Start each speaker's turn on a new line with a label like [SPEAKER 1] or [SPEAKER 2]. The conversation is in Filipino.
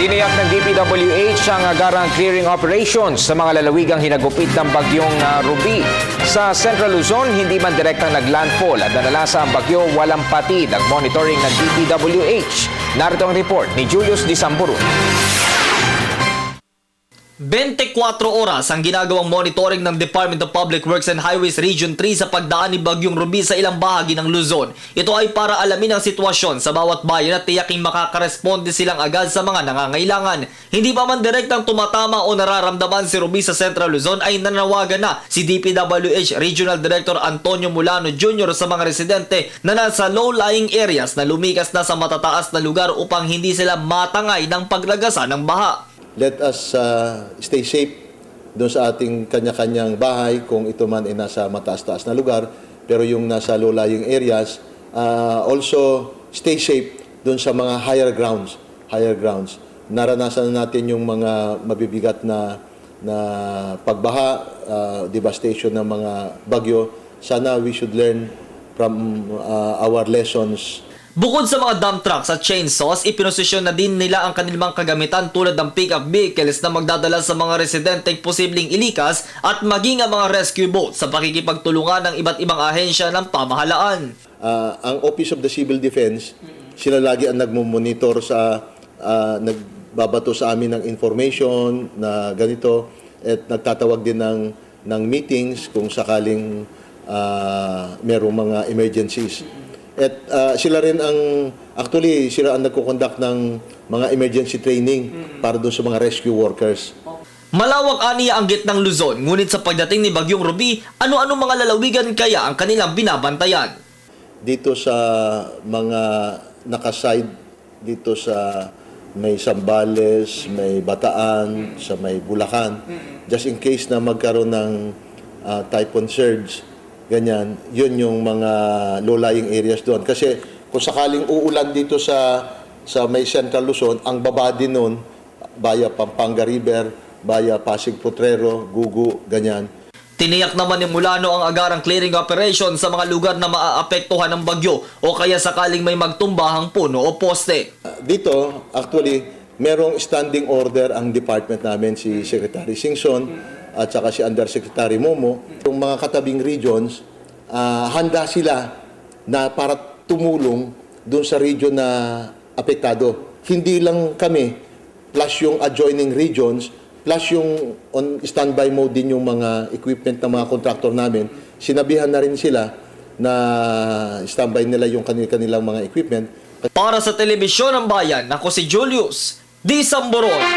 [SPEAKER 1] Tiniyak ng DPWH ang agarang clearing operations sa mga lalawigang hinagupit ng bagyong Ruby. Sa Central Luzon, hindi man direktang naglandfall at nanalasa ang bagyo, walang patid ang monitoring ng DPWH. Narito ang report ni Julius Disamburun.
[SPEAKER 2] 24 oras ang ginagawang monitoring ng Department of Public Works and Highways Region 3 sa pagdaan ni Bagyong Ruby sa ilang bahagi ng Luzon. Ito ay para alamin ang sitwasyon sa bawat bayan at tiyaking makakaresponde silang agad sa mga nangangailangan. Hindi pa man direktang tumatama o nararamdaman si Ruby sa Central Luzon ay nanawagan na si DPWH Regional Director Antonio Mulano Jr. sa mga residente na nasa low-lying areas na lumikas na sa matataas na lugar upang hindi sila matangay ng paglagasan ng baha.
[SPEAKER 3] Let us stay safe doon sa ating kanya-kanyang bahay kung ito man ay nasa mataas-taas na lugar. Pero yung nasa low-lying areas, also stay safe doon sa mga higher grounds. Naranasan natin yung mga mabibigat na pagbaha, devastation ng mga bagyo. Sana we should learn from our lessons.
[SPEAKER 2] Bukod sa mga dump trucks at chainsaws, ipinosisyon na din nila ang kanilang kagamitan tulad ng pick-up vehicles na magdadala sa mga residenteng posibleng ilikas at maging ang mga rescue boats sa pakikipagtulungan ng iba't ibang ahensya ng pamahalaan.
[SPEAKER 3] Ang Office of the Civil Defense, sila lagi ang nagmumonitor nagbabato sa amin ng information na ganito at nagtatawag din ng meetings kung sakaling merong mga emergencies. At sila rin sila ang nagko-conduct ng mga emergency training para doon sa mga rescue workers.
[SPEAKER 2] Malawak aniya ang gitnang Luzon, ngunit sa pagdating ni Bagyong Ruby, ano-ano mga lalawigan kaya ang kanilang binabantayan?
[SPEAKER 3] Dito sa mga nakaside, dito sa may Zambales, may Bataan, sa may Bulacan, just in case na magkaroon ng typhoon surge, ganyan, yun yung mga low-lying areas doon. Kasi kung sakaling uulan dito sa may Central Luzon, ang baba din nun, via Pampanga River, via Pasig Potrero, Gugu, ganyan.
[SPEAKER 2] Tiniyak naman ni Mulano ang agarang clearing operation sa mga lugar na maaapektuhan ng bagyo o kaya sakaling may magtumbahang puno o poste.
[SPEAKER 3] Dito, actually, merong standing order ang department namin, si Secretary Singson, at saka si Undersecretary Momo. Yung mga katabing regions, handa sila na para tumulong doon sa region na apektado. Hindi lang kami, plus yung adjoining regions, plus yung on standby mode din yung mga equipment ng mga contractor namin. Sinabihan na rin sila na standby nila yung kanilang mga equipment.
[SPEAKER 2] Para sa Telebisyon ng Bayan, ako si Julius Disamboron.